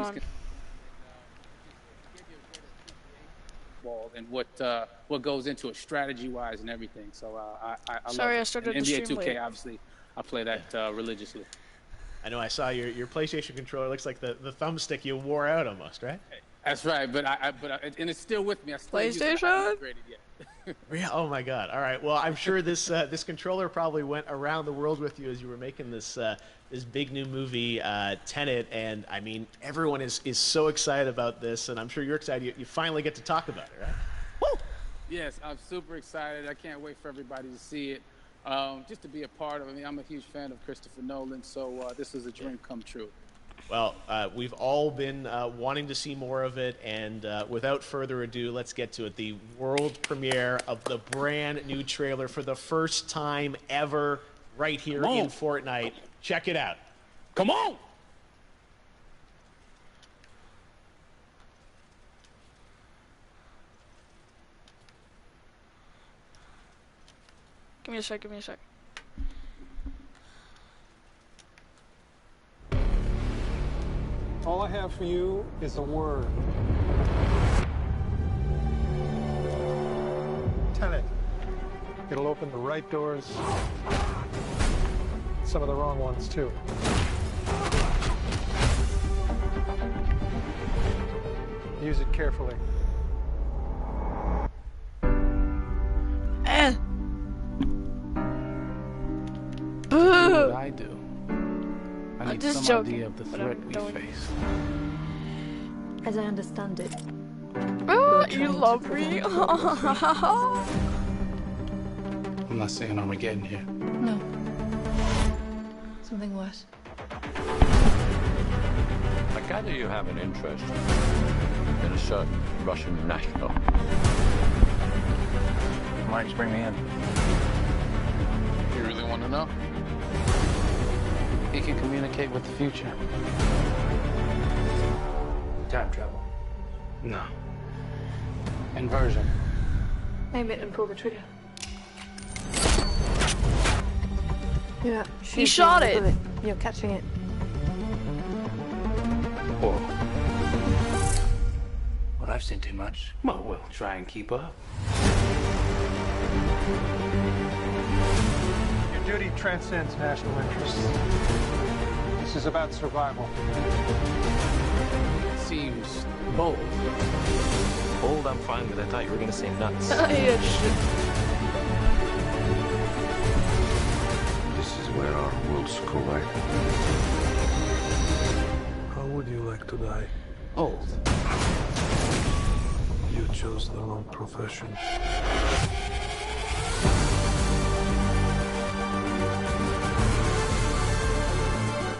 things on. can give you a greater appreciation and what goes into it strategy-wise and everything. So I love Sorry, I it. And started the NBA stream 2K, late. obviously, I play that religiously. I know I saw your PlayStation controller. Looks like the thumbstick you wore out almost, right? That's right, but and it's still with me. I still use it. I PlayStation? haven't upgraded yet. Yeah. Oh my God. All right. Well, I'm sure this this controller probably went around the world with you as you were making this this big new movie, Tenet, and I mean everyone is so excited about this, and I'm sure you're excited. You finally get to talk about it, right? Woo! Yes, I'm super excited. I can't wait for everybody to see it. Just to be a part of it. I mean, I'm a huge fan of Christopher Nolan, so this is a dream come true. Well, we've all been wanting to see more of it, and without further ado, let's get to it. The world premiere of the brand new trailer for the first time ever right here in Fortnite. Check it out. Come on! Give me a sec, give me a sec. All I have for you is a word. Tenet. It'll open the right doors. Some of the wrong ones, too. Use it carefully. What I do. I need just some joking, idea of the but threat I'm we going. face. As I understand it, Oh, trying you to love prevent me? problems. I'm not saying Armageddon here. No. Something worse. I gather you have an interest in a certain Russian national. Mike's bring me in. You really want to know? He can communicate with the future. Time travel. No. Inversion. Aim it and pull the trigger. Yeah. He shot it. You're catching it. Whoa. Well, I've seen too much. Well, we'll try and keep up. Your duty transcends national interests. This is about survival. Seems bold. Old, I'm fine with. I thought you were gonna say nuts. Yeah, shit. This is where our worlds collide. How would you like to die? Old. You chose the wrong profession.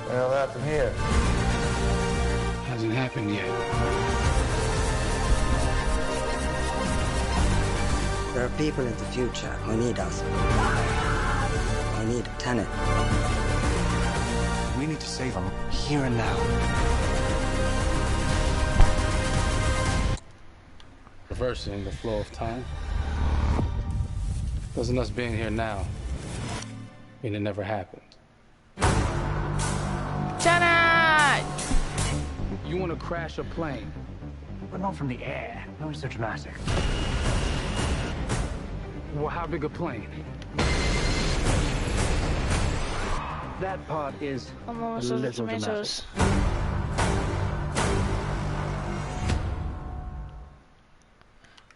Well, happened here. Hasn't happened yet. There are people in the future who need us. Who need Tenet. We need to save them here and now. Reversing the flow of time. Doesn't us being here now mean it never happened? Tenet! You want to crash a plane? But not from the air. No one's so dramatic. Well, how big a plane? That part is I'm a almost out of little dramatic. tomatoes.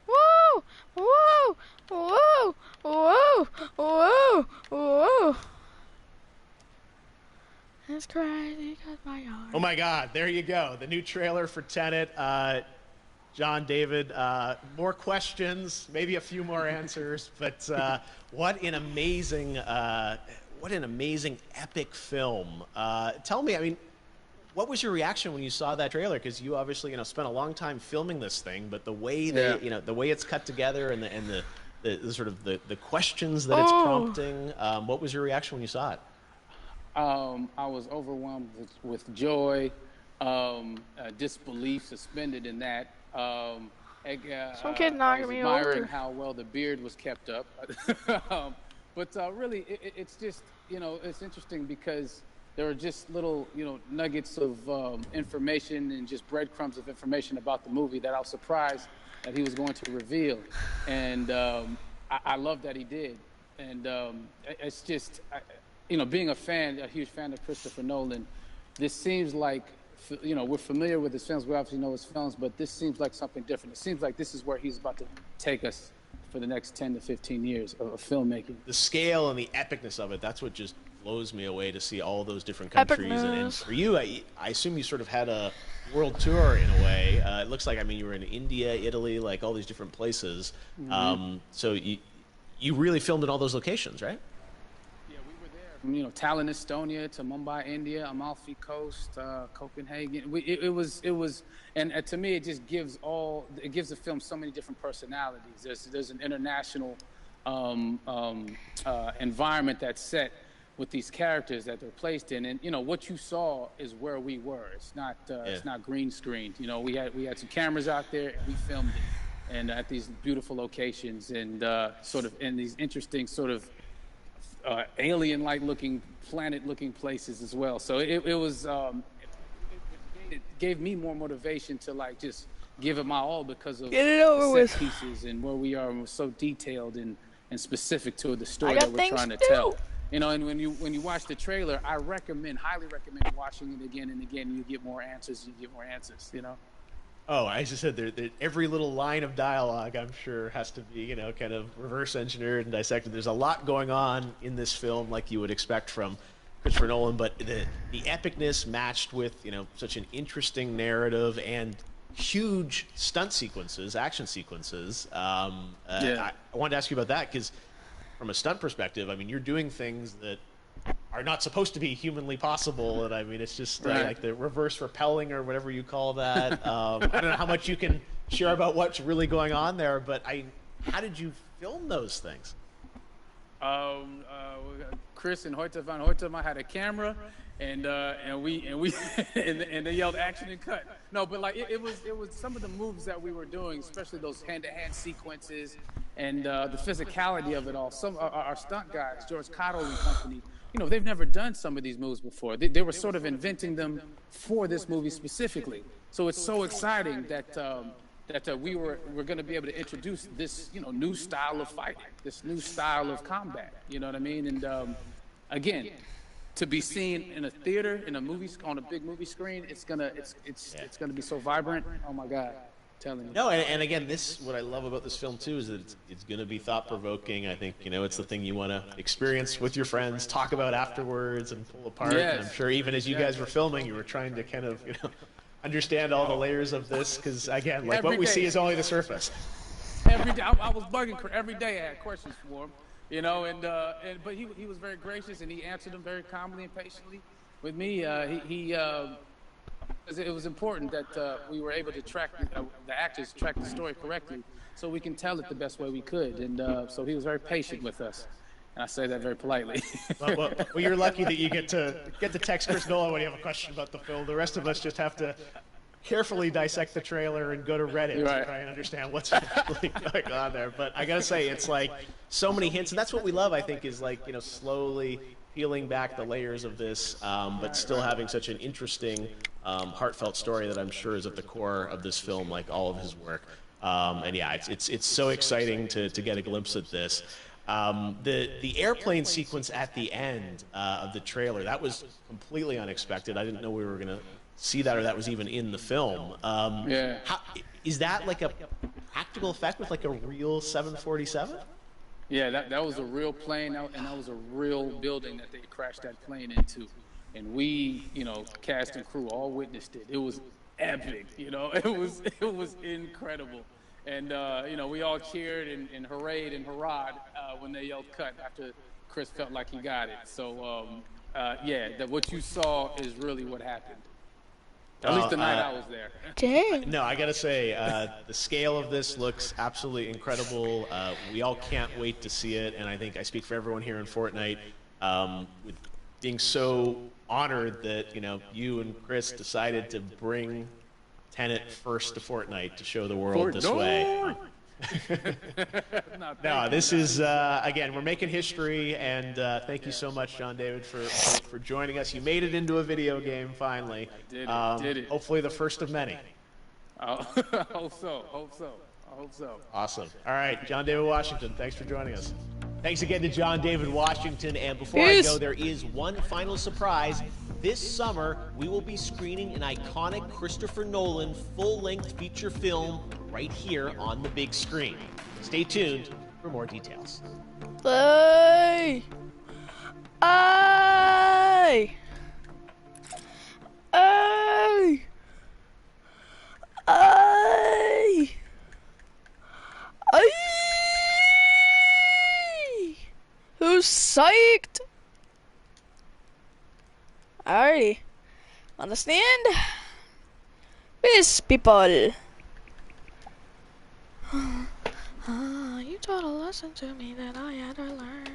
Woo! Woo! Woo! Woo! Woo! Woo! It's crazy because my heart. Oh my God! There you go. The new trailer for Tenet. John, David, more questions, maybe a few more answers, but what an amazing epic film. Tell me, I mean, what was your reaction when you saw that trailer? Because you obviously, spent a long time filming this thing, but the way the way it's cut together and the sort of the questions that it's prompting, what was your reaction when you saw it? I was overwhelmed with joy, disbelief, suspended in that. Some kid I knocking was me admiring over. how well the beard was kept up. But really, it's just, it's interesting because there were just little, nuggets of information and just breadcrumbs of information about the movie that I was surprised that he was going to reveal. And I love that he did. And it's just, being a huge fan of Christopher Nolan, this seems like, we're familiar with his films. We obviously know his films, but this seems like something different. It seems like this is where he's about to take us for the next 10 to 15 years of filmmaking. The scale and the epicness of it, that's what just blows me away, to see all those different countries. And for you, I assume you sort of had a world tour in a way. It looks like, you were in India, Italy, like all these different places. Mm-hmm. So you really filmed in all those locations, right? From Tallinn, Estonia, to Mumbai, India, Amalfi Coast, Copenhagen. It was, and to me, it just gives the film so many different personalities. There's an international environment that's set with these characters that they're placed in, and what you saw is where we were. It's not green screened. We had some cameras out there, and we filmed it, and at these beautiful locations, and sort of in these interesting sort of alien-like looking, planet-looking places as well. So it gave me more motivation to just give it my all, because of the set pieces and where we are, and we're so detailed and specific to the story that we're trying to tell. And when you watch the trailer, I highly recommend watching it again and again. And you get more answers. Oh, I just said every little line of dialogue, I'm sure, has to be, kind of reverse engineered and dissected. There's a lot going on in this film, like you would expect from Christopher Nolan, but the epicness matched with, such an interesting narrative and huge stunt sequences, action sequences. I wanted to ask you about that, because from a stunt perspective, you're doing things that are not supposed to be humanly possible, and it's just like the reverse rappelling or whatever you call that. I don't know how much you can share about what's really going on there, but how did you film those things? Chris and Hoyte van Hoytema had a camera, and they yelled action and cut. No, but it was some of the moves that we were doing, especially those hand-to-hand sequences, and the physicality of it all. Some our stunt guys, George Cottle and company, they've never done some of these moves before. They were sort of inventing them for this movie specifically. So it's so exciting that we're going to be able to introduce this, new style of fighting, this new style of combat. You know what I mean? And again, to be seen in a theater, on a big movie screen, it's gonna be so vibrant. Oh my God. Telling you. No, and again, what I love about this film too is that it's going to be thought-provoking. I think it's the thing you want to experience with your friends, talk about afterwards, and pull apart. Yes. And I'm sure even as you guys were filming, you were trying to kind of understand all the layers of this, because again, what we see is only the surface. Every day, I was bugging every day. I had questions for him, but he was very gracious, and he answered them very calmly and patiently with me. It was important that we were able to track the actors, track the story correctly, so we can tell it the best way we could. And so he was very patient with us, and I say that very politely. well, you're lucky that you get to text Chris Nolan when you have a question about the film. The rest of us just have to carefully dissect the trailer and go to Reddit to try and understand what's really going on there. But I gotta say, it's like so many hints, and that's what we love. I think is slowly peeling back the layers of this, but still having such an interesting, heartfelt story that I'm sure is at the core of this film, like all of his work. And yeah, it's so exciting to get a glimpse at this. The airplane sequence at the end of the trailer, that was completely unexpected. I didn't know we were gonna see that, or that was even in the film. Is that like a practical effect with like a real 747? Yeah, that was a real plane, and that was a real building that they crashed that plane into. And we, cast and crew all witnessed it. It was epic, it was incredible. And, we all cheered and hurrayed and hurrahed when they yelled cut after Chris felt like he got it. So, what you saw is really what happened. At least the night I was there. Dang. No, I gotta say, the scale of this looks absolutely incredible. We all can't wait to see it, and I think I speak for everyone here in Fortnite, with being so honored that you and Chris decided to bring Tenet first to Fortnite to show the world this way. No, this is again, we're making history, and thank you so much, John David, for joining us. You made it into a video game finally. Did it. Hopefully, the first of many. I hope so. I hope so. Awesome. All right, John David Washington, thanks for joining us. Thanks again to John David Washington. And before I go, there is one final surprise. This summer, we will be screening an iconic Christopher Nolan full-length feature film right here on the big screen. Stay tuned for more details. Hey! Hey! Hey! Hey! Hey! Who's psyched? Alrighty. Understand? Peace, people. You taught a lesson to me that I had to learn.